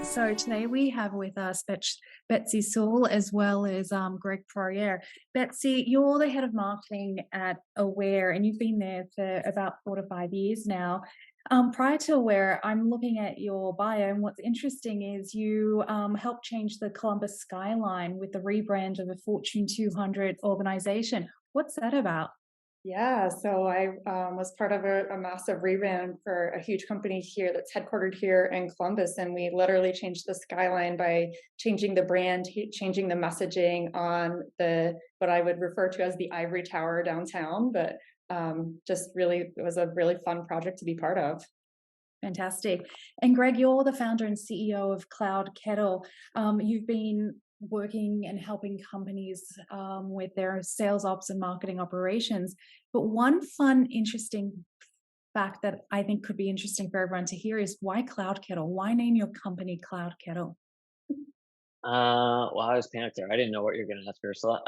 So today we have with us Betsy Sewell as well as Greg Poirier. Betsy, you're the head of marketing at Aware, and you've been there for about 4 to 5 years now. Prior to Aware, I'm looking at your bio, and what's interesting is you helped change the Columbus skyline with the rebrand of a Fortune 200 organization. What's that about? Yeah, so I was part of a massive rebrand for a huge company here that's headquartered here in Columbus, and we literally changed the skyline by changing the brand, changing the messaging on the what I would refer to as the ivory tower downtown. But just really, it was a really fun project to be part of. Fantastic. And Greg, you're the founder and CEO of Cloud Kettle. You've been working and helping companies with their sales ops and marketing operations. But one fun, interesting fact that I think could be interesting for everyone to hear is why Cloud Kettle? Why name your company Cloud Kettle? Well, I was panicked there. I didn't know what you're going to ask, Ursula.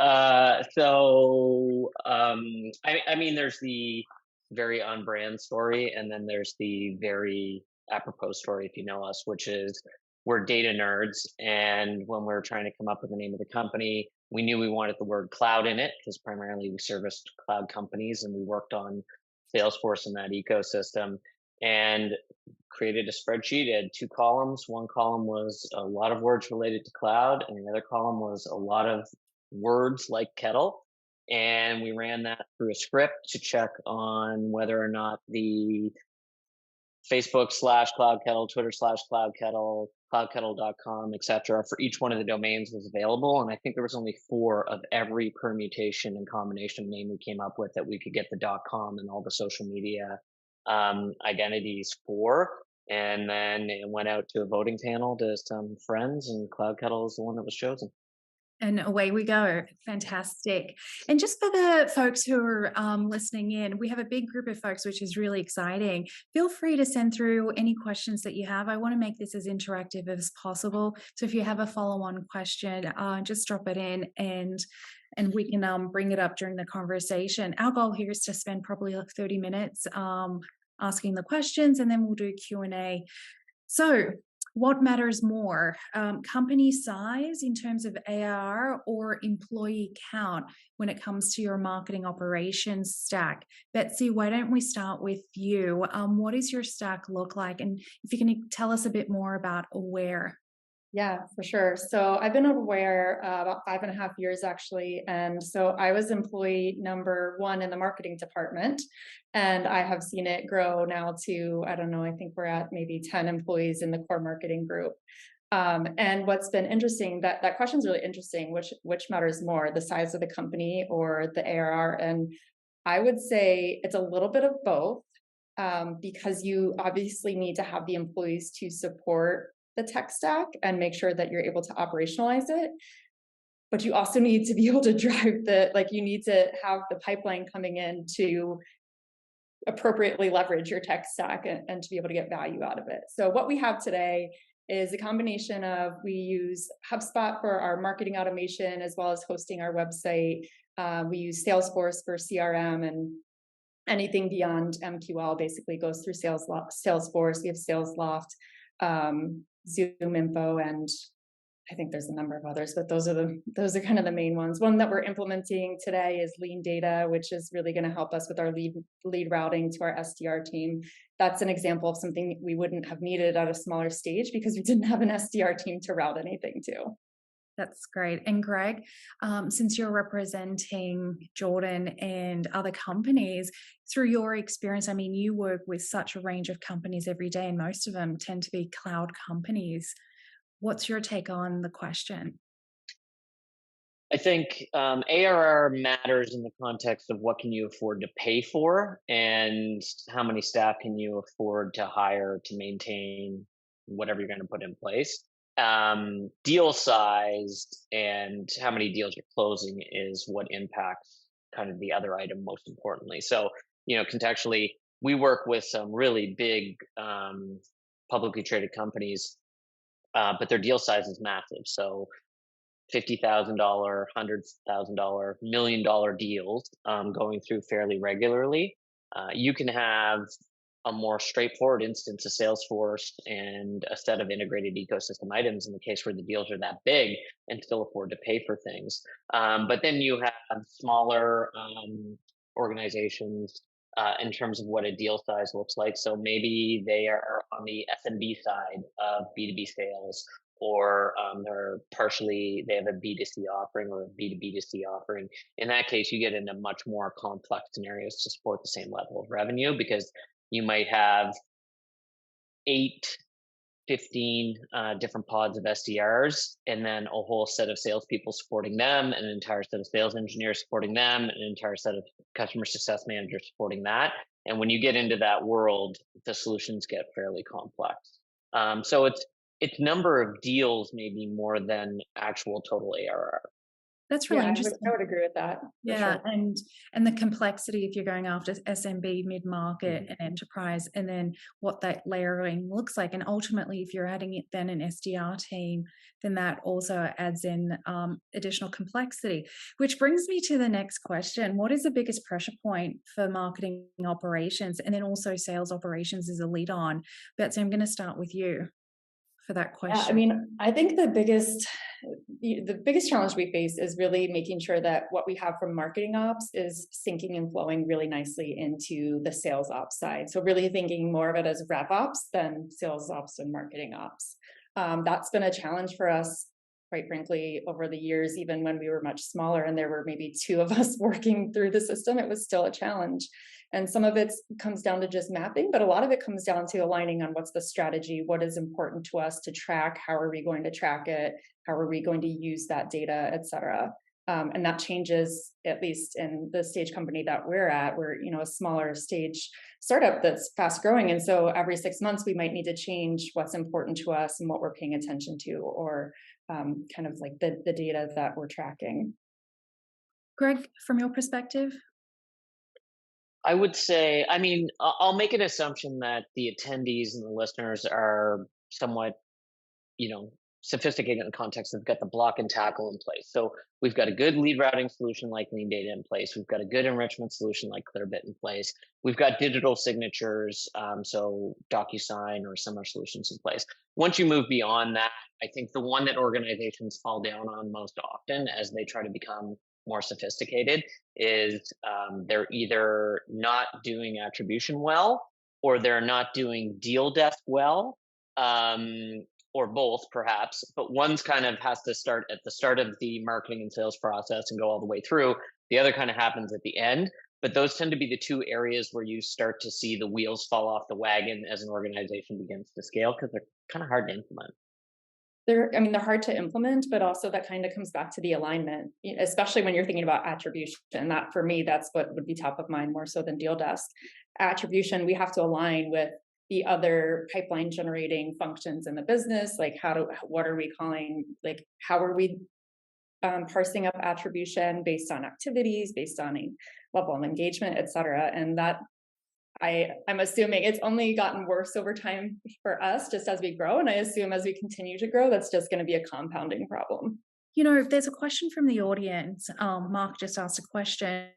I mean, there's the very on brand story, and then there's the very apropos story, if you know us, which is we're data nerds. And when we were trying to come up with the name of the company, we knew we wanted the word cloud in it because primarily we serviced cloud companies and we worked on Salesforce in that ecosystem. And created a spreadsheet. It had two columns. One column was a lot of words related to cloud, and the other column was a lot of words like kettle. And we ran that through a script to check on whether or not the Facebook slash Cloud Kettle, Twitter slash Cloud Kettle, cloudkettle.com, etc. for each one of the domains was available. And I think there was only four of every permutation and combination name we came up with that we could get the .com and all the social media identities for. And then it went out to a voting panel to some friends, and Cloud Kettle is the one that was chosen. And away we go. Fantastic. And just for the folks who are listening in, we have a big group of folks, which is really exciting. Feel free to send through any questions that you have. I want to make this as interactive as possible. So if you have a follow-on question, just drop it in and we can bring it up during the conversation. Our goal here is to spend probably like 30 minutes asking the questions, and then we'll do Q&A. So what matters more, company size in terms of ARR or employee count when it comes to your marketing operations stack? Betsy, why don't we start with you? What does your stack look like? And if you can tell us a bit more about Aware. Yeah, for sure. So I've been Aware about 5.5 years actually. And so I was employee number one in the marketing department. And I have seen it grow now to, I don't know, I think we're at maybe 10 employees in the core marketing group. And what's been interesting, that question is really interesting, which matters more, the size of the company or the ARR? And I would say it's a little bit of both, because you obviously need to have the employees to support the tech stack and make sure that you're able to operationalize it. But you also need to be able to drive you need to have the pipeline coming in to appropriately leverage your tech stack and to be able to get value out of it. So what we have today is a combination of, we use HubSpot for our marketing automation as well as hosting our website. We use Salesforce for CRM, and anything beyond MQL basically goes through Salesforce. We have SalesLoft, Zoom Info, and I think there's a number of others, but those are kind of the main ones. One that we're implementing today is Lean Data, which is really going to help us with our lead routing to our SDR team. That's an example of something we wouldn't have needed at a smaller stage because we didn't have an SDR team to route anything to. That's great. And Greg, since you're representing Jordan and other companies, through your experience, I mean, you work with such a range of companies every day, and most of them tend to be cloud companies. What's your take on the question? I think ARR matters in the context of what can you afford to pay for and how many staff can you afford to hire to maintain whatever you're going to put in place. Deal size and how many deals you're closing is what impacts kind of the other item most importantly. So, contextually, we work with some really big publicly traded companies, but their deal size is massive. So $50,000, $100,000, $1 million deals going through fairly regularly. You can have a more straightforward instance of Salesforce and a set of integrated ecosystem items in the case where the deals are that big and still afford to pay for things. But then you have smaller organizations in terms of what a deal size looks like. So maybe they are on the SMB side of B2B sales, or they have a B2C offering or a B2B2C offering. In that case, you get into much more complex scenarios to support the same level of revenue, because you might have 8, 15 different pods of SDRs, and then a whole set of salespeople supporting them, and an entire set of sales engineers supporting them, and an entire set of customer success managers supporting that. And when you get into that world, the solutions get fairly complex. So it's number of deals maybe more than actual total ARR. That's really Yeah, interesting. I would agree with that. Yeah, Sure. and the complexity if you're going after SMB, mid-market, and enterprise, and then what that layering looks like. And ultimately, if you're adding it then an SDR team, then that also adds in additional complexity. Which brings me to the next question: what is the biggest pressure point for marketing operations, and then also sales operations as a lead on? Betsy, I'm going to start with you for that Yeah, I question. mean, I think the biggest challenge we face is really making sure that what we have from marketing ops is syncing and flowing really nicely into the sales ops side. So really thinking more of it as RevOps than sales ops and marketing ops. That's been a challenge for us, quite frankly, over the years. Even when we were much smaller and there were maybe 2 of us working through the system, it was still a challenge. And some of it comes down to just mapping, but a lot of it comes down to aligning on what's the strategy, what is important to us to track, how are we going to track it, how are we going to use that data, et cetera. And that changes, at least in the stage company that we're at. We're, a smaller stage startup that's fast growing. And so every 6 months, we might need to change what's important to us and what we're paying attention to, or kind of like the data that we're tracking. Greg, from your perspective? I would say, I mean, I'll make an assumption that the attendees and the listeners are somewhat, sophisticated in the context. They've got the block and tackle in place. So we've got a good lead routing solution like Lean Data in place. We've got a good enrichment solution like Clearbit in place. We've got digital signatures, so DocuSign or similar solutions in place. Once you move beyond that, I think the one that organizations fall down on most often as they try to become more sophisticated is they're either not doing attribution well, or they're not doing deal desk well, or both perhaps. But one's kind of has to start at the start of the marketing and sales process and go all the way through. The other kind of happens at the end. But those tend to be the 2 areas where you start to see the wheels fall off the wagon as an organization begins to scale, because they're kind of hard to implement. They're hard to implement, but also that kind of comes back to the alignment, especially when you're thinking about attribution. That, for me, that's what would be top of mind more so than deal desk. Attribution, we have to align with the other pipeline generating functions in the business. Like what are we calling, like how are we parsing up attribution based on activities, based on a level of engagement, et cetera. And that I'm assuming it's only gotten worse over time for us just as we grow. And I assume as we continue to grow, that's just going to be a compounding problem. There's a question from the audience. Mark just asked a question.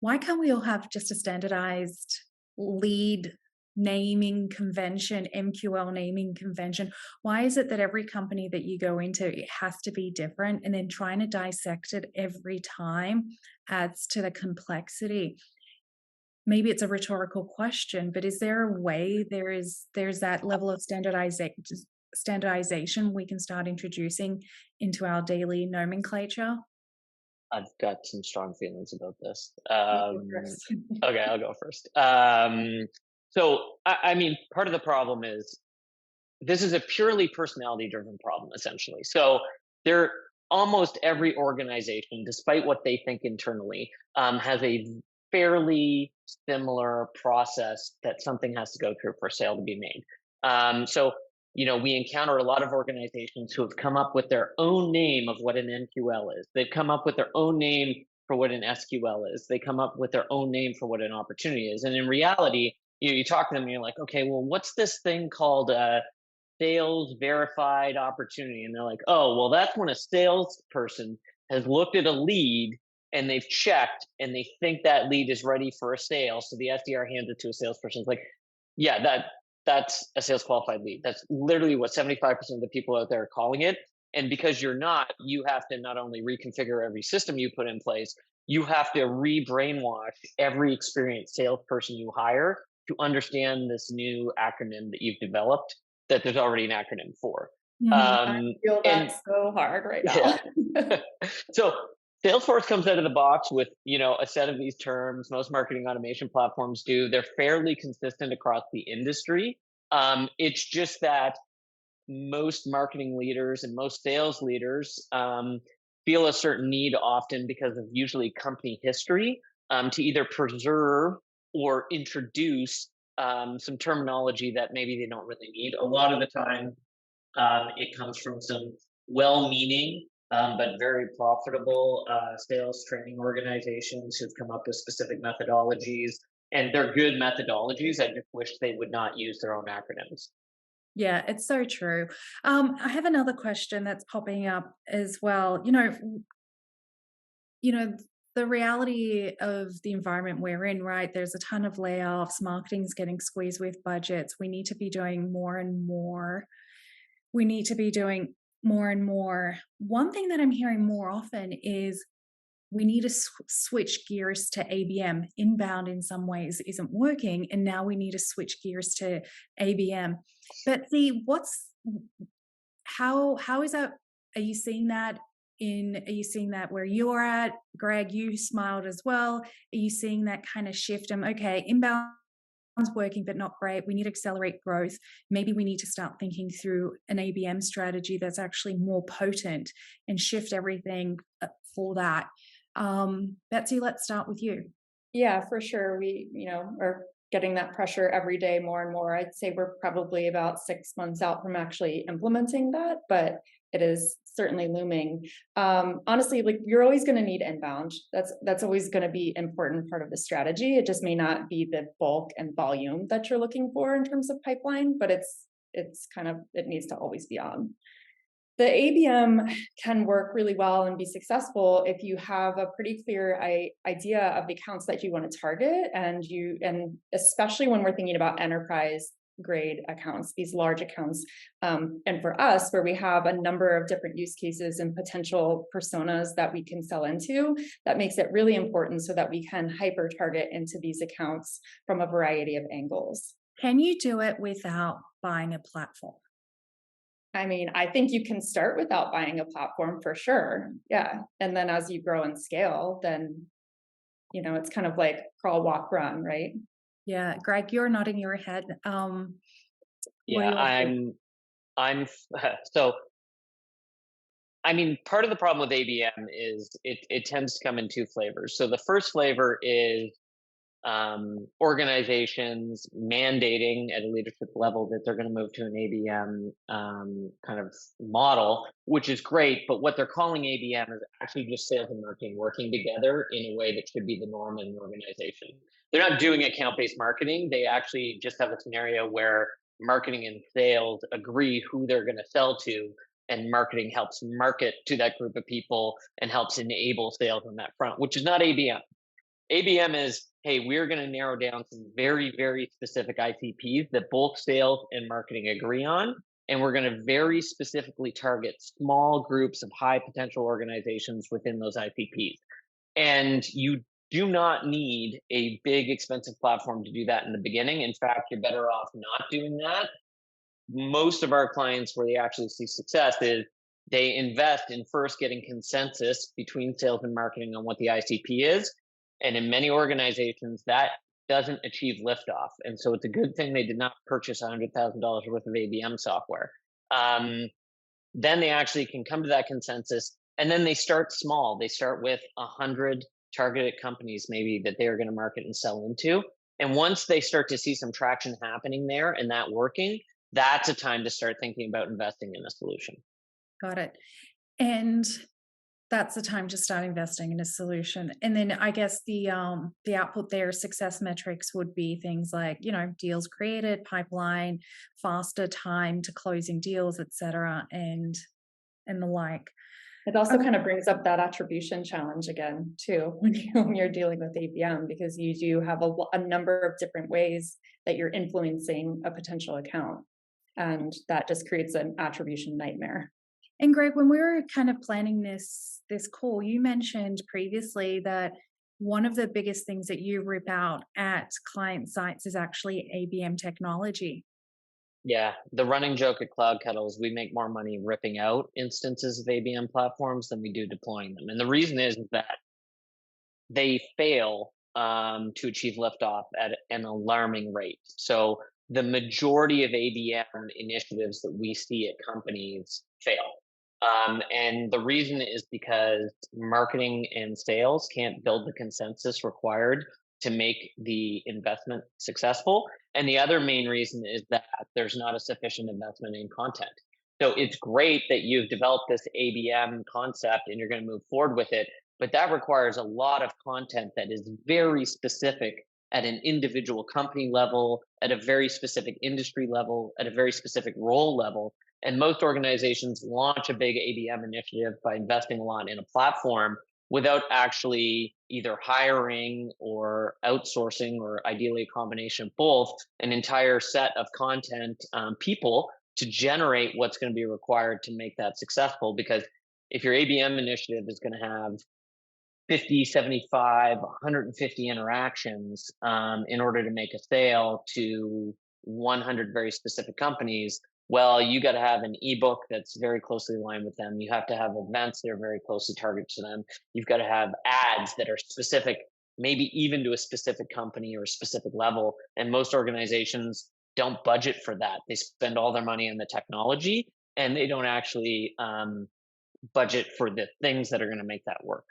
Why can't we all have just a standardized lead naming convention, MQL naming convention? Why is it that every company that you go into, it has to be different, and then trying to dissect it every time adds to the complexity? Maybe it's a rhetorical question, but is there a way there's that level of standardization we can start introducing into our daily nomenclature? I've got some strong feelings about this. First. Okay, I'll go first. So, I mean, part of the problem is this is a purely personality-driven problem, essentially. So, almost every organization, despite what they think internally, has a fairly similar process that something has to go through for a sale to be made. So, we encounter a lot of organizations who have come up with their own name of what an NQL is. They've come up with their own name for what an SQL is. They come up with their own name for what an opportunity is. And in reality, you talk to them and you're like, okay, well, what's this thing called sales verified opportunity? And they're like, oh, well, that's when a salesperson has looked at a lead and they've checked and they think that lead is ready for a sale. So the SDR hands it to a salesperson. It's like, Yeah, that's a sales qualified lead. That's literally what 75% of the people out there are calling it. And because you're not, you have to not only reconfigure every system you put in place, you have to re-brainwash every experienced salesperson you hire to understand this new acronym that you've developed that there's already an acronym for. Mhm. I feel And that so hard right now. yeah. So Salesforce comes out of the box with, a set of these terms. Most marketing automation platforms do. They're fairly consistent across the industry. It's just that most marketing leaders and most sales leaders feel a certain need often because of usually company history to either preserve or introduce some terminology that maybe they don't really need. A lot of the time, it comes from some well-meaning but very profitable sales training organizations who've come up with specific methodologies, and they're good methodologies. I just wish they would not use their own acronyms. Yeah, it's so true. I have another question that's popping up as well. You know, the reality of the environment we're in, right? There's a ton of layoffs, marketing's getting squeezed with budgets. We need to be doing more and more. We need to be doing more and more. One thing that I'm hearing more often is we need to switch gears to ABM. Inbound in some ways isn't working, and now we need to switch gears to ABM. Betsy, how is that? Are you seeing that are you seeing that where you're at? Greg, you smiled as well. Are you seeing that kind of shift? Okay, inbound's working, but not great. We need to accelerate growth. Maybe we need to start thinking through an ABM strategy that's actually more potent and shift everything for that. Betsy, let's start with you. Yeah, for sure. We, are getting that pressure every day more and more. I'd say we're probably about 6 months out from actually implementing that, but it is certainly looming. Honestly, like you're always going to need inbound. That's always going to be important part of the strategy. It just may not be the bulk and volume that you're looking for in terms of pipeline, but it's kind of it needs to always be on. The ABM can work really well and be successful if you have a pretty clear idea of the accounts that you want to target, and especially when we're thinking about enterprise grade accounts, these large accounts. And for us, where we have a number of different use cases and potential personas that we can sell into, that makes it really important so that we can hyper target into these accounts from a variety of angles. Can you do it without buying a platform? I mean, I think you can start without buying a platform for sure. Yeah. And then as you grow and scale, then, it's kind of like crawl, walk, run, right? Yeah. Greg, you're nodding your head. What Yeah, are your thoughts? I'm so I mean, part of the problem with ABM is it tends to come in two flavors. So the first flavor is organizations mandating at a leadership level that they're going to move to an ABM kind of model, which is great. But what they're calling ABM is actually just sales and marketing working together in a way that should be the norm in an organization. They're not doing account-based marketing. They actually just have a scenario where marketing and sales agree who they're going to sell to, and marketing helps market to that group of people and helps enable sales on that front, which is not ABM. ABM is, hey, we're going to narrow down some very, very specific ICPs that both sales and marketing agree on. And we're going to very specifically target small groups of high potential organizations within those ICPs. And you do not need a big, expensive platform to do that in the beginning. In fact, you're better off not doing that. Most of our clients where they actually see success is they invest in first getting consensus between sales and marketing on what the ICP is. And in many organizations, that doesn't achieve liftoff. And so it's a good thing they did not purchase $100,000 worth of ABM software. Then they actually can come to that consensus, and then they start small. They start with 100 targeted companies maybe that they're going to market and sell into. And once they start to see some traction happening there and that working, that's a time to start thinking about investing in a solution. Got it. And that's the time to start investing in a solution. And then I guess the output there, success metrics would be things like, deals created, pipeline, faster time to closing deals, et cetera, and the like. It also Okay. kind of brings up that attribution challenge again, too, when you're dealing with ABM, because you do have a number of different ways that you're influencing a potential account. And that just creates an attribution nightmare. And Greg, when we were kind of planning this call, you mentioned previously that one of the biggest things that you rip out at client sites is actually ABM technology. Yeah, the running joke at Cloud Kettle is we make more money ripping out instances of ABM platforms than we do deploying them. And the reason is that they fail to achieve liftoff at an alarming rate. So the majority of ABM initiatives that we see at companies fail. And the reason is because marketing and sales can't build the consensus required to make the investment successful. And the other main reason is that there's not a sufficient investment in content. So it's great that you've developed this ABM concept and you're going to move forward with it, but that requires a lot of content that is very specific at an individual company level, at a very specific industry level, at a very specific role level. And most organizations launch a big ABM initiative by investing a lot in a platform without actually either hiring or outsourcing, or ideally a combination of both, an entire set of content people to generate what's going to be required to make that successful. Because if your ABM initiative is going to have 50, 75, 150 interactions in order to make a sale to 100 very specific companies, well, you got to have an ebook that's very closely aligned with them. You have to have events that are very closely targeted to them. You've got to have ads that are specific, maybe even to a specific company or a specific level. And most organizations don't budget for that. They spend all their money on the technology and they don't actually budget for the things that are going to make that work.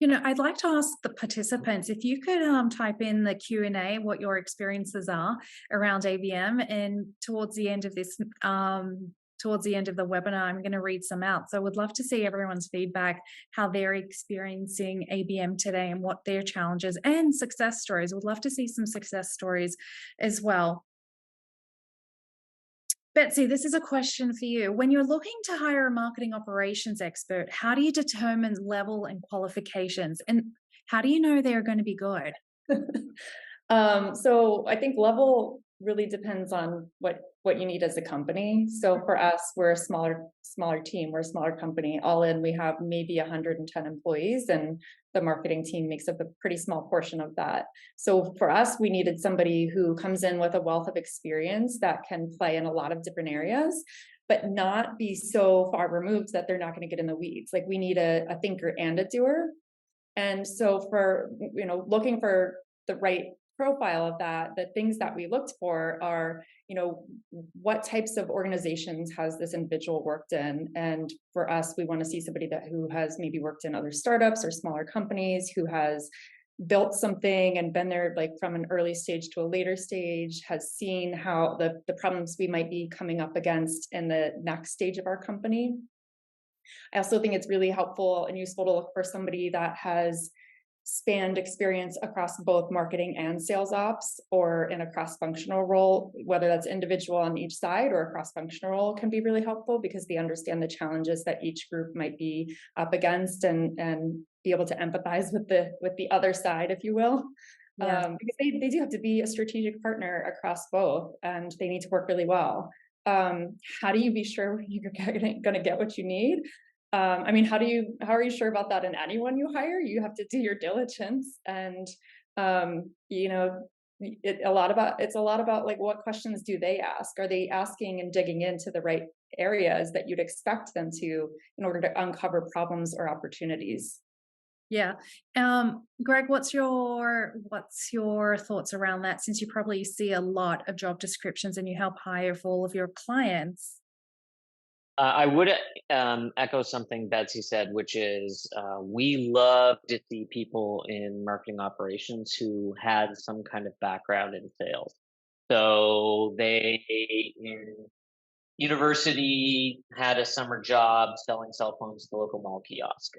I'd like to ask the participants if you could type in the Q&A what your experiences are around ABM, and towards the end of the webinar, I'm going to read some out. So I would love to see everyone's feedback, how they're experiencing ABM today and what their challenges and success stories. Would love to see some success stories as well. Betsy, this is a question for you. When you're looking to hire a marketing operations expert, how do you determine level and qualifications? And how do you know they're going to be good? So I think level really depends on what you need as a company. So for us, we're a smaller team, we're a smaller company. All in, we have maybe 110 employees, and the marketing team makes up a pretty small portion of that. So for us, we needed somebody who comes in with a wealth of experience that can play in a lot of different areas, but not be so far removed that they're not going to get in the weeds. Like, we need a thinker and a doer. And so for, looking for the right profile of that, the things that we looked for are, what types of organizations has this individual worked in? And for us, we want to see somebody who has maybe worked in other startups or smaller companies, who has built something and been there like from an early stage to a later stage, has seen how the problems we might be coming up against in the next stage of our company. I also think it's really helpful and useful to look for somebody that has spanned experience across both marketing and sales ops, or in a cross-functional role, whether that's individual on each side or a cross-functional role, can be really helpful because they understand the challenges that each group might be up against, and be able to empathize with the other side, if you will. Yeah. Because they do have to be a strategic partner across both, and they need to work really well. How do you be sure you're going to get what you need? How are you sure about that in anyone you hire? You have to do your diligence, and it's a lot about like, what questions do they ask? Are they asking and digging into the right areas that you'd expect them to in order to uncover problems or opportunities? Yeah. Greg, what's your thoughts around that, since you probably see a lot of job descriptions and you help hire for all of your clients? I would echo something Betsy said, which is we love to see people in marketing operations who had some kind of background in sales. So they in university had a summer job selling cell phones to the local mall kiosk.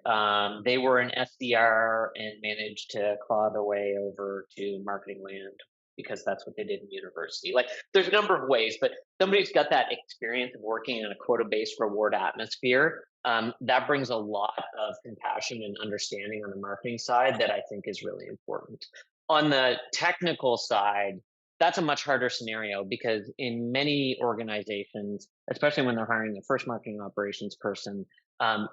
They were an SDR and managed to claw their way over to marketing land because that's what they did in university. Like there's a number of ways, but somebody who's got that experience of working in a quota-based reward atmosphere, that brings a lot of compassion and understanding on the marketing side that I think is really important. On the technical side, that's a much harder scenario because in many organizations, especially when they're hiring the first marketing operations person,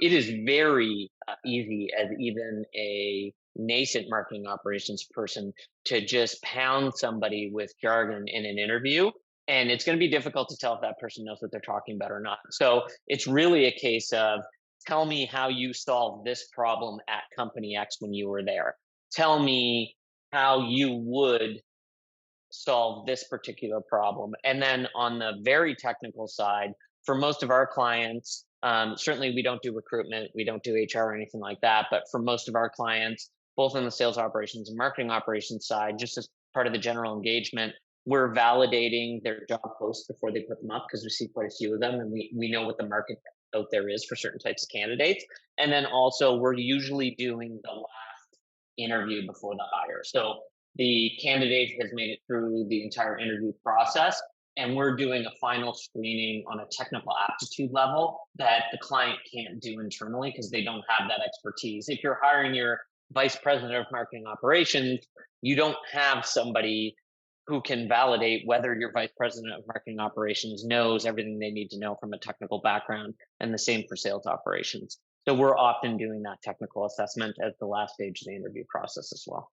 it is very easy as even a nascent marketing operations person to just pound somebody with jargon in an interview. And it's going to be difficult to tell if that person knows what they're talking about or not. So it's really a case of tell me how you solved this problem at company X when you were there. Tell me how you would solve this particular problem. And then on the very technical side, for most of our clients, certainly we don't do recruitment, we don't do HR or anything like that. But for most of our clients, both on the sales operations and marketing operations side, just as part of the general engagement, we're validating their job posts before they put them up because we see quite a few of them and we know what the market out there is for certain types of candidates. And then also we're usually doing the last interview before the hire. So the candidate has made it through the entire interview process and we're doing a final screening on a technical aptitude level that the client can't do internally because they don't have that expertise. If you're hiring your vice president of marketing operations, you don't have somebody who can validate whether your vice president of marketing operations knows everything they need to know from a technical background, and the same for sales operations. So we're often doing that technical assessment at the last stage of the interview process as well.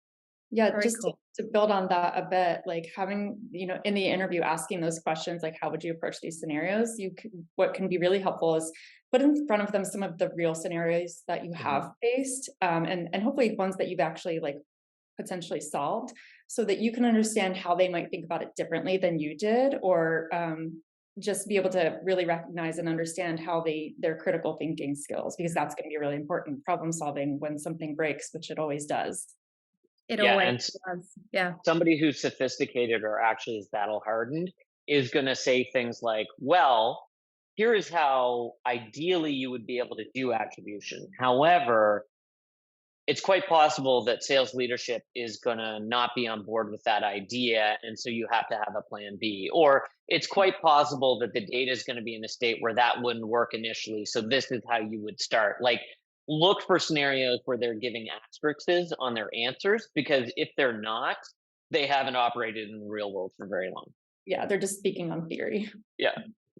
Yeah, Very just cool. to build on that a bit, like having, in the interview, asking those questions, like how would you approach these scenarios? What can be really helpful is put in front of them some of the real scenarios that you have faced, and hopefully ones that you've actually like potentially solved, so that you can understand how they might think about it differently than you did, or just be able to really recognize and understand how their critical thinking skills, because that's going to be really important. Problem solving when something breaks, which it always does. It Yeah, always and does. Yeah. somebody who's sophisticated or actually is battle hardened is going to say things like, well, here is how ideally you would be able to do attribution. However, it's quite possible that sales leadership is going to not be on board with that idea. And so you have to have a plan B. Or it's quite possible that the data is going to be in a state where that wouldn't work initially. So this is how you would start. Like, look for scenarios where they're giving asterisks on their answers, because if they're not, they haven't operated in the real world for very long. Yeah, they're just speaking on theory. Yeah.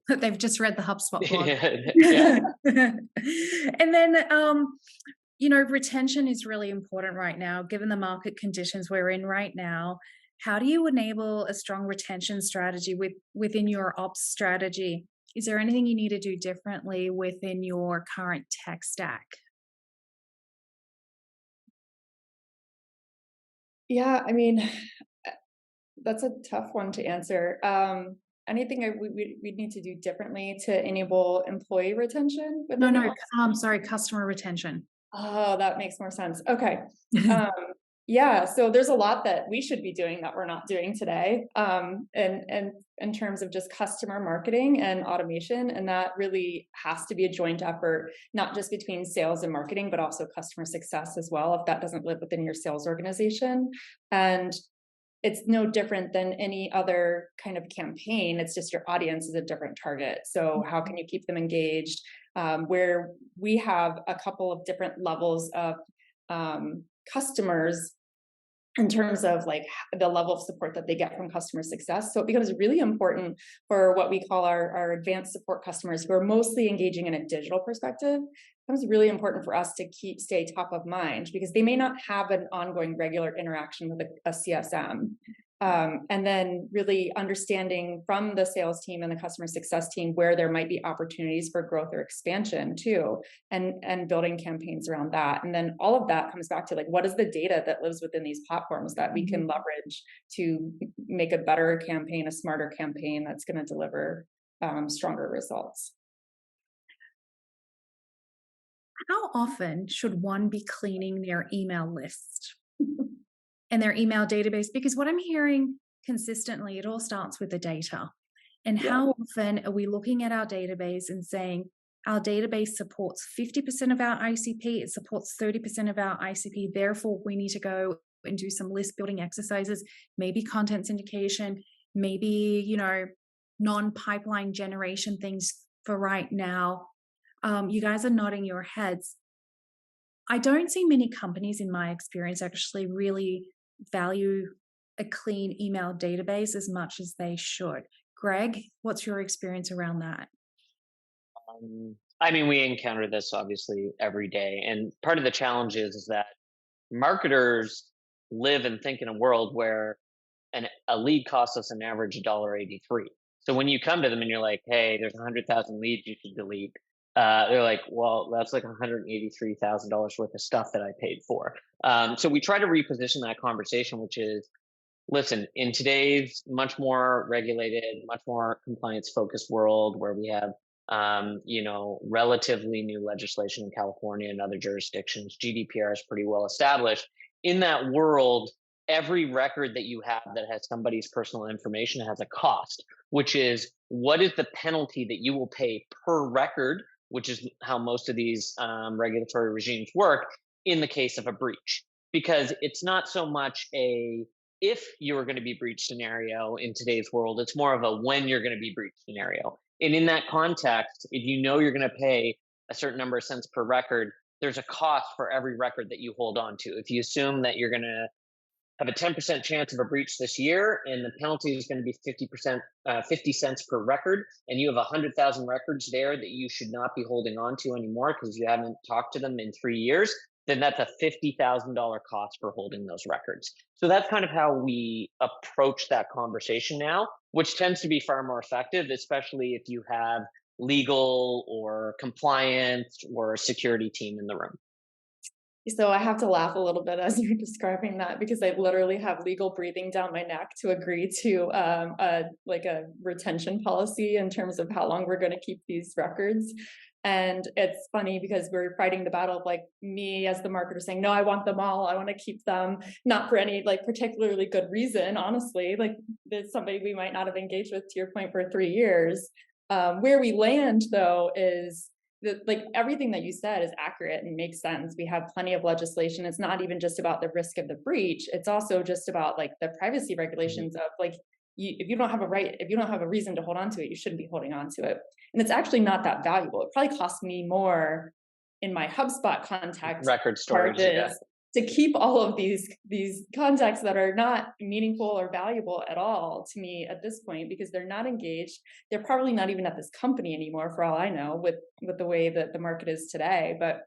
They've just read the HubSpot blog. Yeah. And then, retention is really important right now, given the market conditions we're in right now. How do you enable a strong retention strategy within your ops strategy? Is there anything you need to do differently within your current tech stack? Yeah, I mean, that's a tough one to answer. Anything we need to do differently to enable employee retention? No, sorry, customer retention. Oh, that makes more sense. Okay. Yeah, so there's a lot that we should be doing that we're not doing today, and in terms of just customer marketing and automation, and that really has to be a joint effort, not just between sales and marketing, but also customer success as well, if that doesn't live within your sales organization. And it's no different than any other kind of campaign. It's just your audience is a different target. So how can you keep them engaged? Where we have a couple of different levels of customers in terms of like the level of support that they get from customer success. So it becomes really important for what we call our advanced support customers, who are mostly engaging in a digital perspective. It becomes really important for us to stay top of mind, because they may not have an ongoing regular interaction with a CSM. And then really understanding from the sales team and the customer success team where there might be opportunities for growth or expansion too, and building campaigns around that. And then all of that comes back to like, what is the data that lives within these platforms that we can leverage to make a better campaign, a smarter campaign that's going to deliver stronger results. How often should one be cleaning their email list and their email database? Because what I'm hearing consistently, it all starts with the data. And how often are we looking at our database and saying, our database supports 50% of our ICP, it supports 30% of our ICP, therefore we need to go and do some list building exercises, maybe content syndication, maybe, non-pipeline generation things for right now. You guys are nodding your heads. I don't see many companies in my experience actually really value a clean email database as much as they should. Greg, what's your experience around that? I mean, we encounter this obviously every day. And part of the challenge is that marketers live and think in a world where a lead costs us an average $1.83. So when you come to them and you're like, hey, there's 100,000 leads you should delete, they're like, well, that's like $183,000 worth of stuff that I paid for. So we try to reposition that conversation, which is, listen, in today's much more regulated, much more compliance focused world where we have, relatively new legislation in California and other jurisdictions, GDPR is pretty well established. In that world, every record that you have that has somebody's personal information has a cost, which is what is the penalty that you will pay per record, which is how most of these regulatory regimes work in the case of a breach. Because it's not so much if you're going to be breached scenario in today's world, it's more of a when you're going to be breached scenario. And in that context, if you know you're going to pay a certain number of cents per record, there's a cost for every record that you hold on to. If you assume that you're going to have a 10% chance of a breach this year, and the penalty is going to be 50 cents per record, and you have 100,000 records there that you should not be holding on to anymore because you haven't talked to them in 3 years, then that's a $50,000 cost for holding those records. So that's kind of how we approach that conversation now, which tends to be far more effective, especially if you have legal or compliance or a security team in the room. So I have to laugh a little bit as you're describing that, because I literally have legal breathing down my neck to agree to a retention policy in terms of how long we're going to keep these records. And it's funny because we're fighting the battle of like me as the marketer saying, no, I want them all. I want to keep them, not for any like particularly good reason, honestly. Like there's somebody we might not have engaged with, to your point, for 3 years. Where we land though is like everything that you said is accurate and makes sense. We have plenty of legislation. It's not even just about the risk of the breach. It's also just about like the privacy regulations of like, if you don't have a reason to hold on to it, you shouldn't be holding on to it. And it's actually not that valuable. It probably costs me more in my HubSpot contact record storage to keep all of these contacts that are not meaningful or valuable at all to me at this point, because they're not engaged. They're probably not even at this company anymore, for all I know, with the way that the market is today. But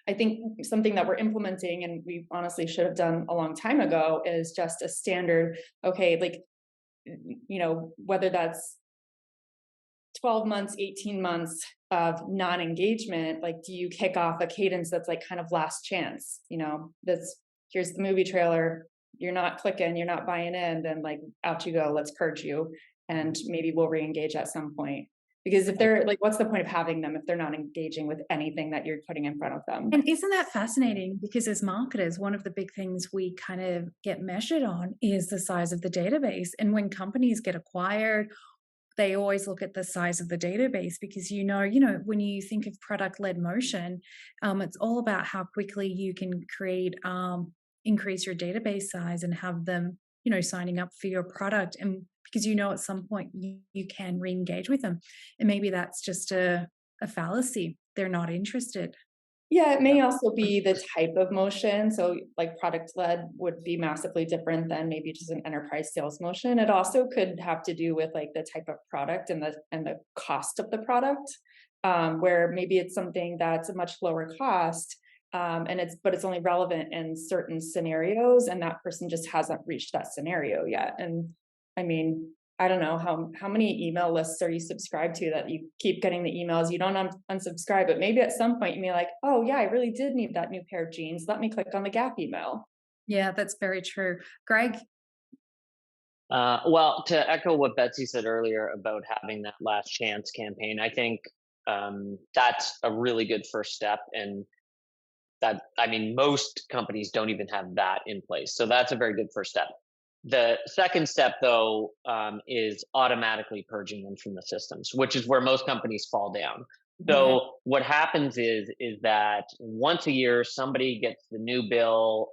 I think something that we're implementing, and we honestly should have done a long time ago, is just a standard, okay, like, whether that's 12 months, 18 months of non-engagement, like, do you kick off a cadence that's like kind of last chance? Here's the movie trailer, you're not clicking, you're not buying in, then like out you go, let's purge you. And maybe we'll re-engage at some point. Because if they're like, what's the point of having them if they're not engaging with anything that you're putting in front of them? And isn't that fascinating? Because as marketers, one of the big things we kind of get measured on is the size of the database. And when companies get acquired, they always look at the size of the database because, when you think of product-led motion, it's all about how quickly you can increase your database size and have them, signing up for your product. And because at some point you can re-engage with them. And maybe that's just a fallacy. They're not interested. Yeah, it may also be the type of motion. So like product-led would be massively different than maybe just an enterprise sales motion. It also could have to do with like the type of product and the cost of the product, where maybe it's something that's a much lower cost, but it's only relevant in certain scenarios, and that person just hasn't reached that scenario yet. And I mean, I don't know how many email lists are you subscribed to that you keep getting the emails, you don't unsubscribe, but maybe at some point you may like, oh yeah, I really did need that new pair of jeans. Let me click on the Gap email. Yeah, that's very true. Greg? Well, to echo what Betsy said earlier about having that last chance campaign, I think that's a really good first step. And most companies don't even have that in place. So that's a very good first step. The second step, though, is automatically purging them from the systems, which is where most companies fall down. Yeah. So what happens is that once a year, somebody gets the new bill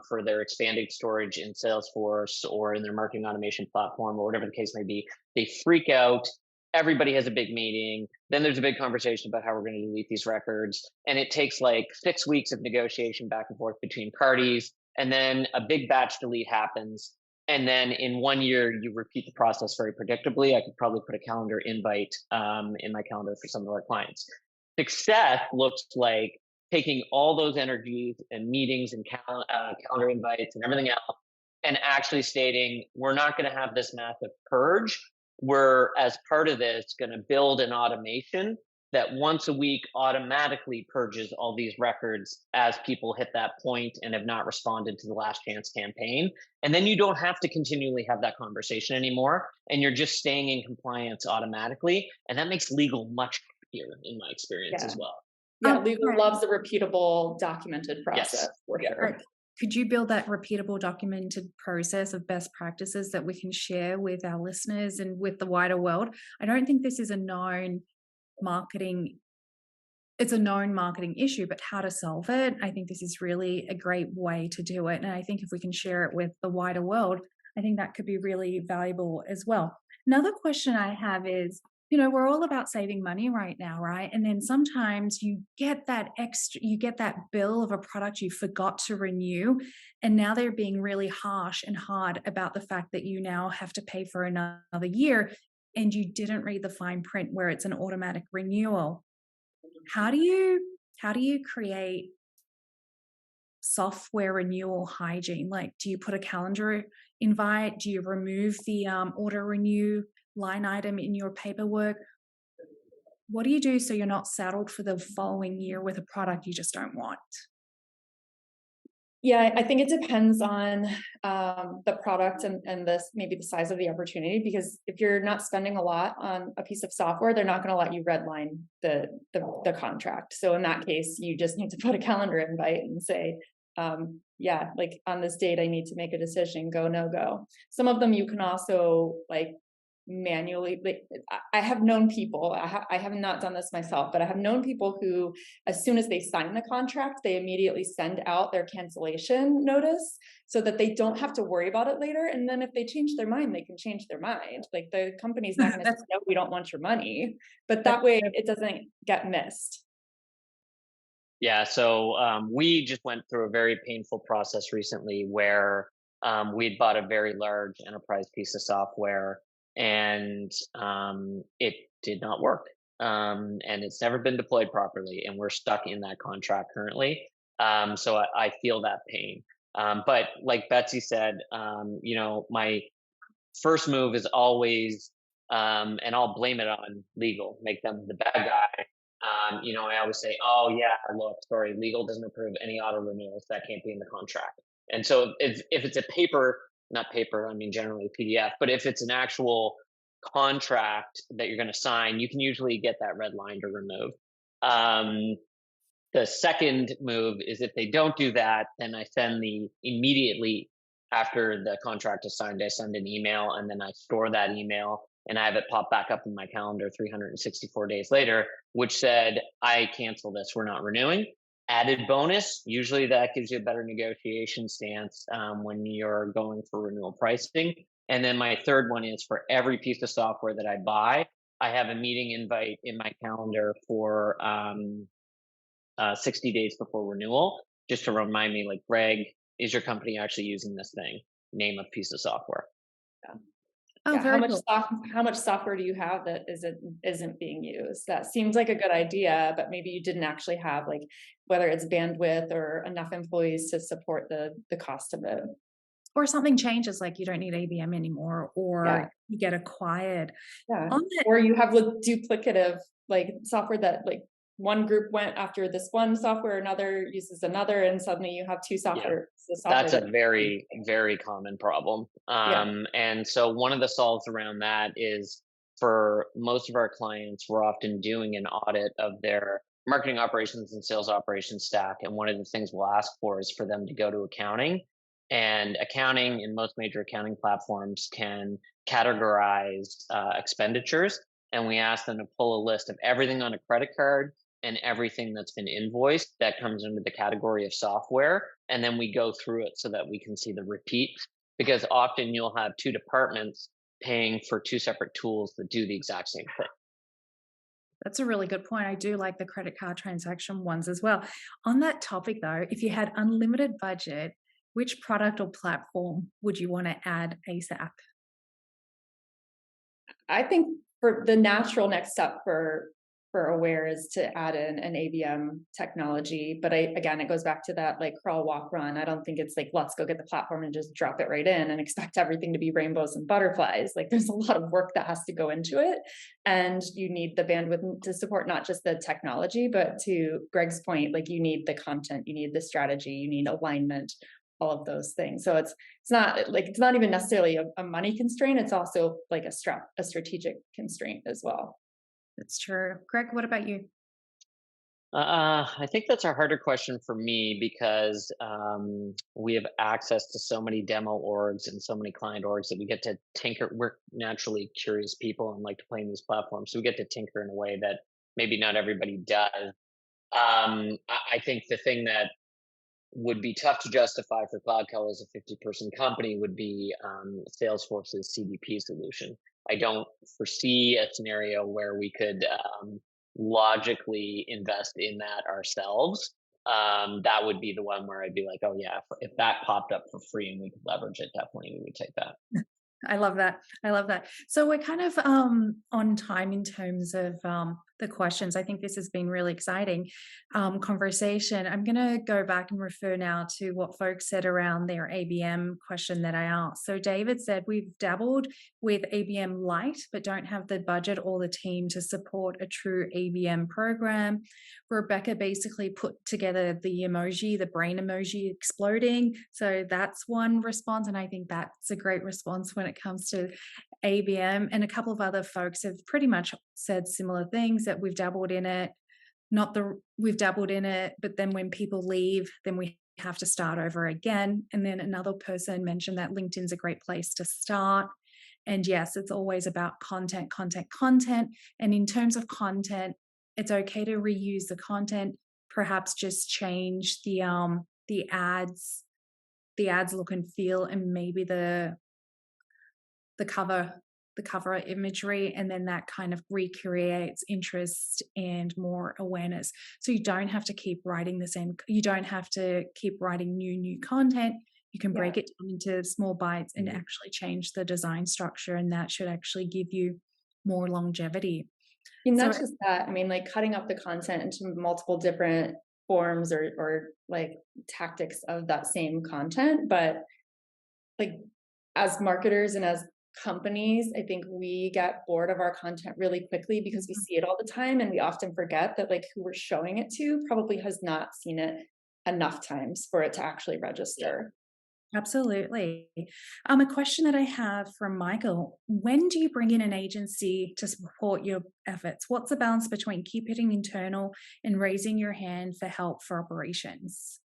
for their expanded storage in Salesforce or in their marketing automation platform or whatever the case may be. They freak out. Everybody has a big meeting. Then there's a big conversation about how we're going to delete these records, and it takes like 6 weeks of negotiation back and forth between parties. And then a big batch delete happens, and then in 1 year you repeat the process very predictably. I could probably put a calendar invite in my calendar for some of our clients. Success looks like taking all those energies and meetings and calendar invites and everything else, and actually stating, we're not going to have this massive purge. We're, as part of this, going to build an automation that once a week automatically purges all these records as people hit that point and have not responded to the last chance campaign. And then you don't have to continually have that conversation anymore. And you're just staying in compliance automatically. And that makes legal much happier in my experience Yeah. as well. Yeah, legal Okay. loves a repeatable, documented process Yes. for Yeah. sure. Could you build that repeatable documented process of best practices that we can share with our listeners and with the wider world? I don't think this is a known marketing it's a known marketing issue, but how to solve it, I think this is really a great way to do it. And I think if we can share it with the wider world, I think that could be really valuable as well. Another question I have is, we're all about saving money right now, right? And then sometimes you get that bill of a product you forgot to renew. And now they're being really harsh and hard about the fact that you now have to pay for another year and you didn't read the fine print where it's an automatic renewal. How do you create software renewal hygiene? Like, do you put a calendar invite? Do you remove the auto renew line item in your paperwork? What do you do so you're not saddled for the following year with a product you just don't want? Yeah, I think it depends on the product and this maybe the size of the opportunity, because if you're not spending a lot on a piece of software, they're not going to let you redline the contract. So in that case, you just need to put a calendar invite and say, yeah, like on this date, I need to make a decision, go, no go. Some of them you can also like manually, like I have known people, I have not done this myself, but I have known people who, as soon as they sign the contract, they immediately send out their cancellation notice so that they don't have to worry about it later. And then if they change their mind, they can change their mind. Like the company's not going to say, no, we don't want your money, but that way it doesn't get missed. Yeah, so we just went through a very painful process recently where we'd bought a very large enterprise piece of software, and it did not work. And it's never been deployed properly, and we're stuck in that contract currently. So I feel that pain. But like Betsy said, my first move is always, and I'll blame it on legal, make them the bad guy. I always say, oh yeah, look, sorry, legal doesn't approve any auto renewals. That can't be in the contract. And so if it's a not paper, I mean, generally PDF, but if it's an actual contract that you're going to sign, you can usually get that red line to remove. The second move is if they don't do that, then I send immediately after the contract is signed, I send an email, and then I store that email and I have it pop back up in my calendar 364 days later, which said, I cancel this, we're not renewing. Added bonus, usually that gives you a better negotiation stance when you're going for renewal pricing. And then my third one is, for every piece of software that I buy, I have a meeting invite in my calendar for 60 days before renewal, just to remind me, like, Greg, is your company actually using this thing? Name of piece of software. Yeah. Oh, Yeah, very cool. how much software do you have that isn't being used? That seems like a good idea, but maybe you didn't actually have, like, whether it's bandwidth or enough employees to support the cost of it. Or something changes, like you don't need ABM anymore, or Yeah. you get acquired. Yeah. On that, Or you have duplicative like software that like one group went after this one software, another uses another, and suddenly you have two software. That's a very, very common problem. Yeah. And so one of the solves around that is, for most of our clients, we're often doing an audit of their marketing operations and sales operations stack. And one of the things we'll ask for is for them to go to accounting. And accounting in most major accounting platforms can categorize expenditures. and we ask them to pull a list of everything on a credit card and everything that's been invoiced that comes into the category of software. And then we go through it so that we can see the repeat, because often you'll have two departments paying for two separate tools that do the exact same thing. That's a really good point. I do like the credit card transaction ones as well. On that topic, though, if you had unlimited budget, which product or platform would you want to add ASAP? I think for the natural next step for Aware is to add in an ABM technology. But again, it goes back to that like crawl, walk, run. I don't think it's like, let's go get the platform and just drop it right in and expect everything to be rainbows and butterflies. Like there's a lot of work that has to go into it. And you need the bandwidth to support not just the technology, but to Greg's point, like you need the content, you need the strategy, you need alignment, all of those things. So it's not even necessarily a money constraint. It's also like a strategic constraint as well. That's true. Greg, what about you? I think that's a harder question for me because we have access to so many demo orgs and so many client orgs that we get to tinker. We're naturally curious people and like to play in these platforms, so we get to tinker in a way that maybe not everybody does. I think the thing that would be tough to justify for CloudCo as a 50-person company would be Salesforce's CDP solution. I don't foresee a scenario where we could logically invest in that ourselves. That would be the one where I'd be like, oh yeah, if that popped up for free and we could leverage it, definitely we would take that. I love that. I love that. So we're kind of on time in terms of the questions. I think this has been really exciting conversation. I'm going to go back and refer now to what folks said around their ABM question that I asked. So David said, we've dabbled with ABM Lite, but don't have the budget or the team to support a true ABM program. Rebecca basically put together the emoji, the brain emoji exploding. So that's one response. And I think that's a great response when it comes to ABM. And a couple of other folks have pretty much said similar things, that we've dabbled in it, we've dabbled in it, but then when people leave, then we have to start over again. And then another person mentioned that LinkedIn's a great place to start. And yes, it's always about content. And in terms of content, it's okay to reuse the content, perhaps just change the ads look and feel, and maybe the cover imagery, and then that kind of recreates interest and more awareness. So you don't have to keep writing you don't have to keep writing new content. You can break it down into small bites and actually change the design structure, and that should actually give you more longevity. And not just that, I mean, like cutting up the content into multiple different forms or like tactics of that same content. But like as marketers and as companies, I think we get bored of our content really quickly because we see it all the time. And we often forget that like who we're showing it to probably has not seen it enough times for it to actually register. Absolutely. A question that I have from Michael: when do you bring in an agency to support your efforts? What's the balance between keeping it internal and raising your hand for help for operations?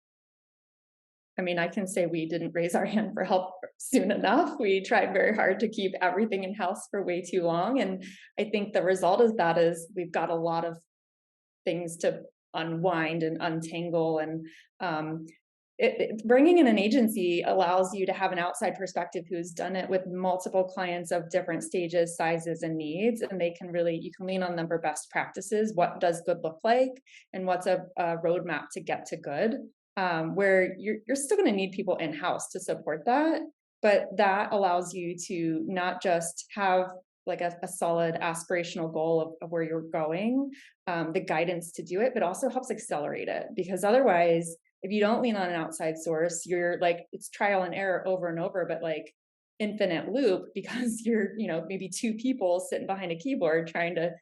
I mean, I can say we didn't raise our hand for help soon enough. We tried very hard to keep everything in-house for way too long. And I think the result of that is we've got a lot of things to unwind and untangle. And bringing in an agency allows you to have an outside perspective who's done it with multiple clients of different stages, sizes, and needs. And you can lean on them for best practices. What does good look like? And what's a roadmap to get to good? Where you're still going to need people in-house to support that, but that allows you to not just have like a solid aspirational goal of where you're going, the guidance to do it, but also helps accelerate it. Because otherwise, if you don't lean on an outside source, you're like, it's trial and error over and over, but like infinite loop, because you're, maybe two people sitting behind a keyboard trying to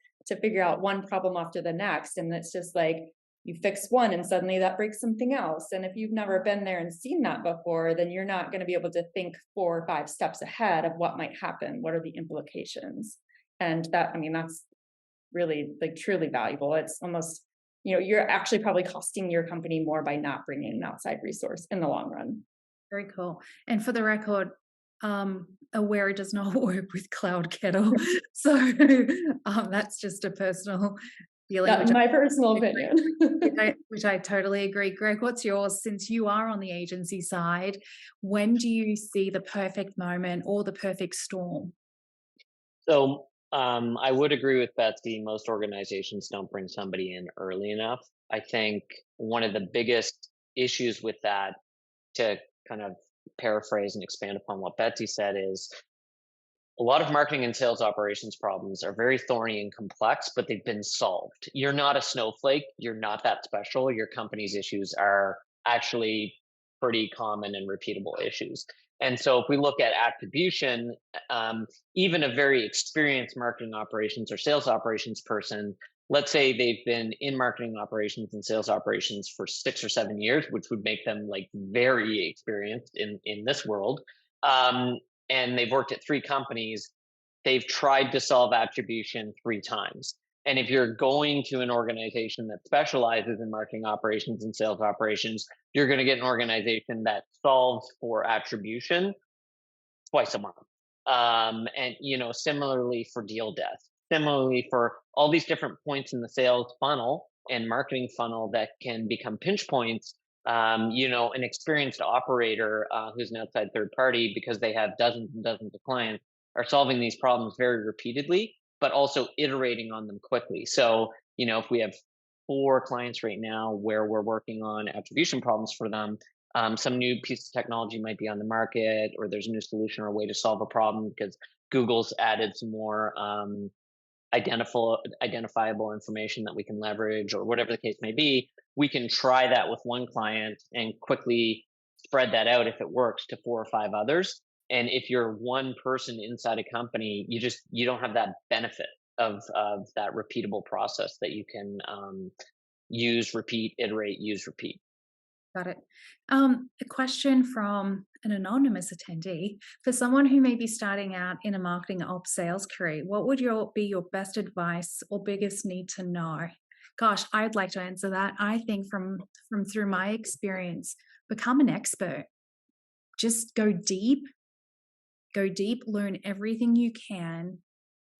figure out one problem after the next. And it's just like, you fix one and suddenly that breaks something else. And if you've never been there and seen that before, then you're not going to be able to think 4 or 5 steps ahead of what might happen. What are the implications? And that's really like truly valuable. It's almost, you're actually probably costing your company more by not bringing an outside resource in the long run. Very cool. And for the record, Aware does not work with Cloud Kettle. So that's just a personal feeling, That's which my personal I agree. opinion. Which I totally agree. Greg, what's yours? Since you are on the agency side, when do you see the perfect moment or the perfect storm? So I would agree with Betsy. Most organizations don't bring somebody in early enough. I think one of the biggest issues with that, to kind of paraphrase and expand upon what Betsy said, is a lot of marketing and sales operations problems are very thorny and complex, but they've been solved. You're not a snowflake. You're not that special. Your company's issues are actually pretty common and repeatable issues. And so if we look at attribution, even a very experienced marketing operations or sales operations person, let's say they've been in marketing operations and sales operations for 6 or 7 years, which would make them like very experienced in this world. Um, and they've worked at 3 companies, they've tried to solve attribution 3 times. And if you're going to an organization that specializes in marketing operations and sales operations, you're going to get an organization that solves for attribution twice a month. And similarly for deal desk, similarly for all these different points in the sales funnel and marketing funnel that can become pinch points. An experienced operator who's an outside third party, because they have dozens and dozens of clients, are solving these problems very repeatedly, but also iterating on them quickly. So, if we have 4 clients right now where we're working on attribution problems for them, some new piece of technology might be on the market, or there's a new solution or a way to solve a problem because Google's added some more identifiable information that we can leverage, or whatever the case may be. We can try that with 1 client and quickly spread that out, if it works, to 4 or 5 others. And if you're one person inside a company, you don't have that benefit of that repeatable process that you can use, repeat, iterate, use, repeat. Got it. A question from an anonymous attendee. For someone who may be starting out in a marketing ops sales career, what would be your best advice or biggest need to know? Gosh, I'd like to answer that. I think from through my experience, become an expert. Just go deep, learn everything you can,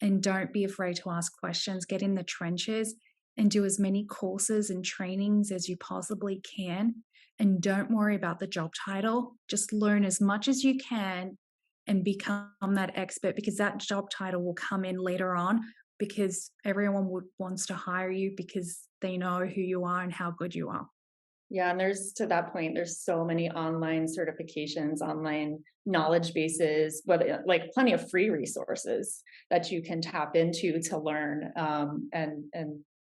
and don't be afraid to ask questions. Get in the trenches and do as many courses and trainings as you possibly can. And don't worry about the job title. Just learn as much as you can and become that expert, because that job title will come in later on, because everyone wants to hire you because they know who you are and how good you are. Yeah, and to that point, there's so many online certifications, online knowledge bases, whether like plenty of free resources that you can tap into to learn and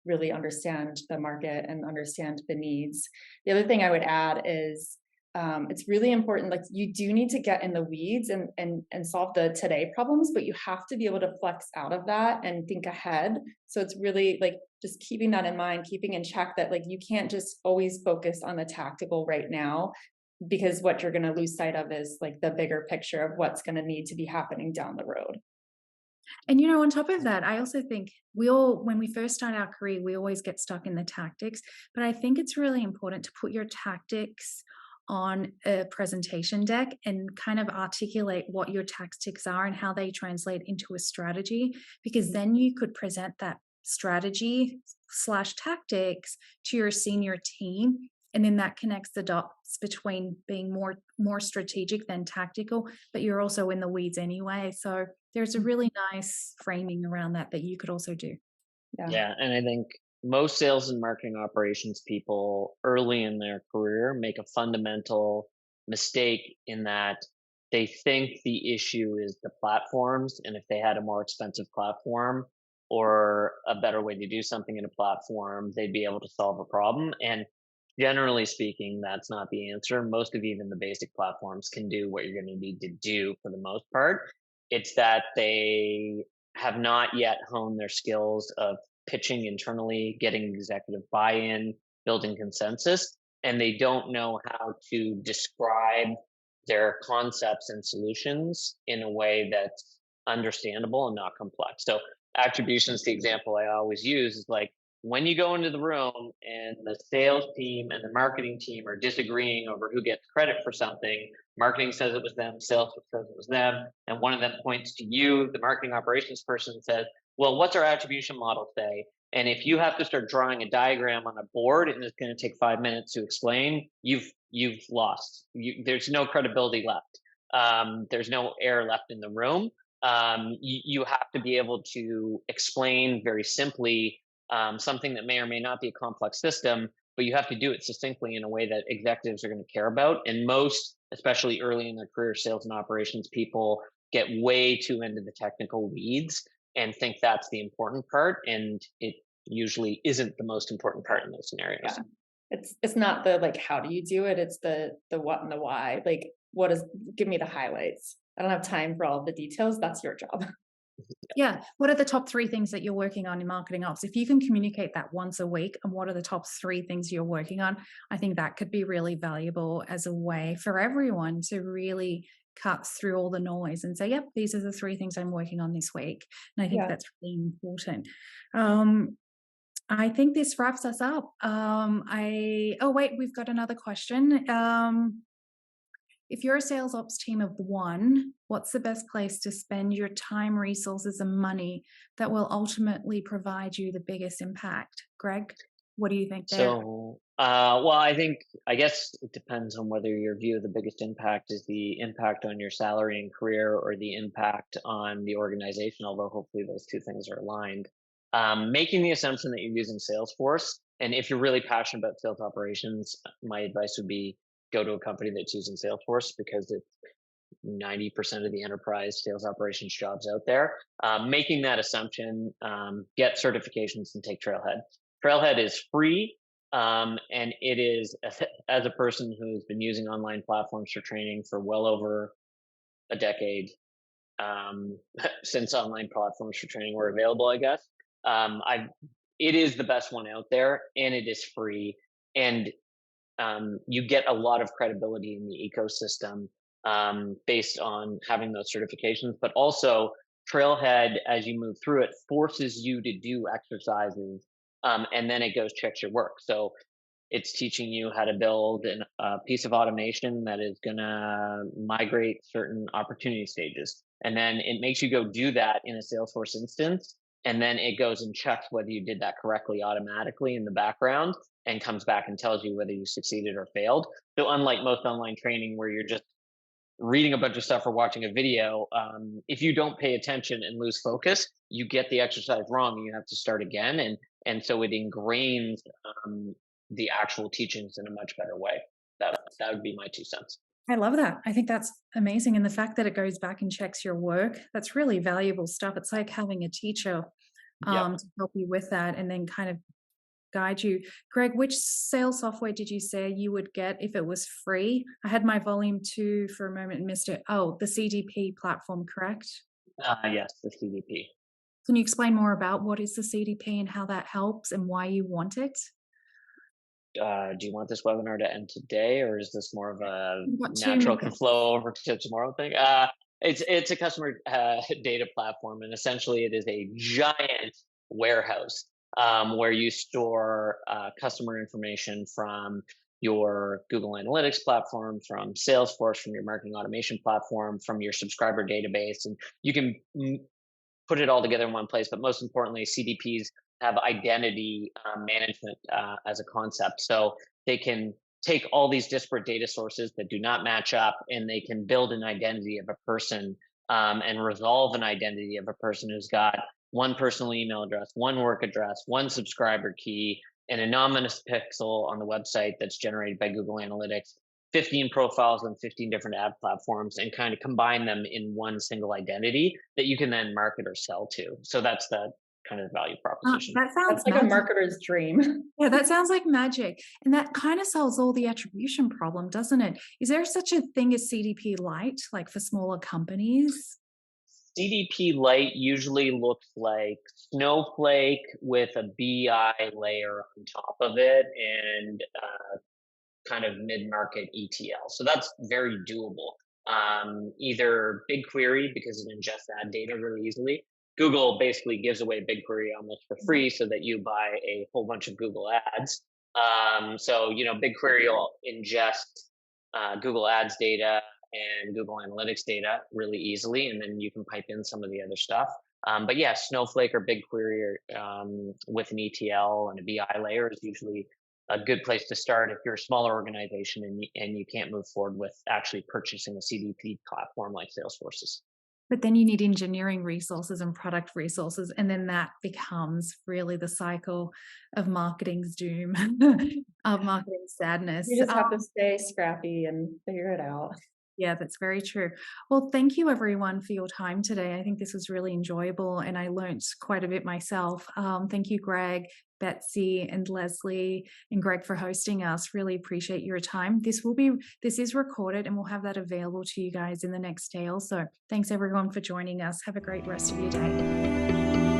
really understand the market and understand the needs. The other thing I would add is it's really important. Like, you do need to get in the weeds and solve the today problems, but you have to be able to flex out of that and think ahead. So it's really like just keeping that in mind, keeping in check that like you can't just always focus on the tactical right now, because what you're going to lose sight of is like the bigger picture of what's going to need to be happening down the road. And on top of that, I also think when we first start our career, we always get stuck in the tactics. But I think it's really important to put your tactics on a presentation deck and kind of articulate what your tactics are and how they translate into a strategy, because then you could present that strategy slash tactics to your senior team. And then that connects the dots between being more strategic than tactical, but you're also in the weeds anyway. So there's a really nice framing around that you could also do. Yeah. Yeah, and I think most sales and marketing operations people early in their career make a fundamental mistake in that they think the issue is the platforms, and if they had a more expensive platform or a better way to do something in a platform, they'd be able to solve a problem. And generally speaking, that's not the answer. Most of even the basic platforms can do what you're going to need to do for the most part. It's that they have not yet honed their skills of pitching internally, getting executive buy-in, building consensus, and they don't know how to describe their concepts and solutions in a way that's understandable and not complex. So attribution is the example I always use, is like, when you go into the room and the sales team and the marketing team are disagreeing over who gets credit for something, marketing says it was them, sales says it was them, and one of them points to you, the marketing operations person says, well, what's our attribution model say? And if you have to start drawing a diagram on a board and it's going to take 5 minutes to explain, you've lost. There's no credibility left. There's no air left in the room. You have to be able to explain very simply something that may or may not be a complex system, but you have to do it succinctly in a way that executives are going to care about. And most, especially early in their career, sales and operations people get way too into the technical weeds and think that's the important part. And it usually isn't the most important part in those scenarios. Yeah. It's not the like, how do you do it? It's the what and the why. Like, give me the highlights. I don't have time for all of the details. That's your job. Yeah. What are the top 3 things that you're working on in marketing ops? If you can communicate that once a week, and what are the top 3 things you're working on, I think that could be really valuable as a way for everyone to really cut through all the noise and say, yep, these are the 3 things I'm working on this week. And I think Yeah. that's really important. I think this wraps us up. Oh wait, we've got another question. If you're a sales ops team of 1, what's the best place to spend your time, resources, and money that will ultimately provide you the biggest impact? Greg, what do you think there? So, well, I guess it depends on whether your view of the biggest impact is the impact on your salary and career or the impact on the organization, although hopefully those 2 things are aligned. Making the assumption that you're using Salesforce, and if you're really passionate about sales operations, my advice would be go to a company that's using Salesforce because it's 90% of the enterprise sales operations jobs out there. Making that assumption, get certifications and take Trailhead. Trailhead is free. And it is, as a person who's been using online platforms for training for well over a decade, since online platforms for training were available, I guess, it is the best one out there, and it is free. And you get a lot of credibility in the ecosystem based on having those certifications, but also Trailhead, as you move through it, forces you to do exercises, and then it goes checks your work. So it's teaching you how to build a piece of automation that is going to migrate certain opportunity stages. And then it makes you go do that in a Salesforce instance. And then it goes and checks whether you did that correctly automatically in the background and comes back and tells you whether you succeeded or failed. So unlike most online training where you're just reading a bunch of stuff or watching a video, if you don't pay attention and lose focus, you get the exercise wrong and you have to start again. And so it ingrains the actual teachings in a much better way. That would be my 2 cents. I love that. I think that's amazing. And the fact that it goes back and checks your work, that's really valuable stuff. It's like having a teacher to help you with that and then kind of guide you. Greg, which sales software did you say you would get if it was free? I had my volume 2 for a moment and missed it. Oh, the CDP platform, correct? Yes, the CDP. Can you explain more about what is the CDP and how that helps and why you want it? Do you want this webinar to end today, or is this more of a What, 2 natural can minutes? flow over to tomorrow thing? It's a customer data platform, and essentially it is a giant warehouse where you store customer information from your Google Analytics platform, from Salesforce, from your marketing automation platform, from your subscriber database, and you can put it all together in one place. But most importantly, CDPs have identity management as a concept. So they can take all these disparate data sources that do not match up, and they can build an identity of a person and resolve an identity of a person who's got one personal email address, one work address, one subscriber key, an anonymous pixel on the website that's generated by Google Analytics, 15 profiles on 15 different ad platforms, and kind of combine them in one single identity that you can then market or sell to. So that's the kind of value proposition. That sounds That's like a magic. marketer's dream. Yeah, that sounds like magic. And that kind of solves all the attribution problem, doesn't it? Is there such a thing as CDP Lite, like for smaller companies? CDP Lite usually looks like Snowflake with a BI layer on top of it and kind of mid-market ETL. So that's very doable. Either BigQuery because it ingests that data really easily, Google basically gives away BigQuery almost for free so that you buy a whole bunch of Google ads. So, BigQuery will ingest Google Ads data and Google Analytics data really easily, and then you can pipe in some of the other stuff. But yeah, Snowflake or BigQuery with an ETL and a BI layer is usually a good place to start if you're a smaller organization and you can't move forward with actually purchasing a CDP platform like Salesforce's. But then you need engineering resources and product resources, and then that becomes really the cycle of marketing's doom, of marketing sadness. You just have to stay scrappy and figure it out. Yeah, that's very true. Well, thank you everyone for your time today. I think this was really enjoyable and I learnt quite a bit myself. Thank you, Greg, Betsy, and Leslie, and Greg for hosting us. Really appreciate your time. This is recorded and we'll have that available to you guys in the next day also. Thanks everyone for joining us. Have a great rest of your day.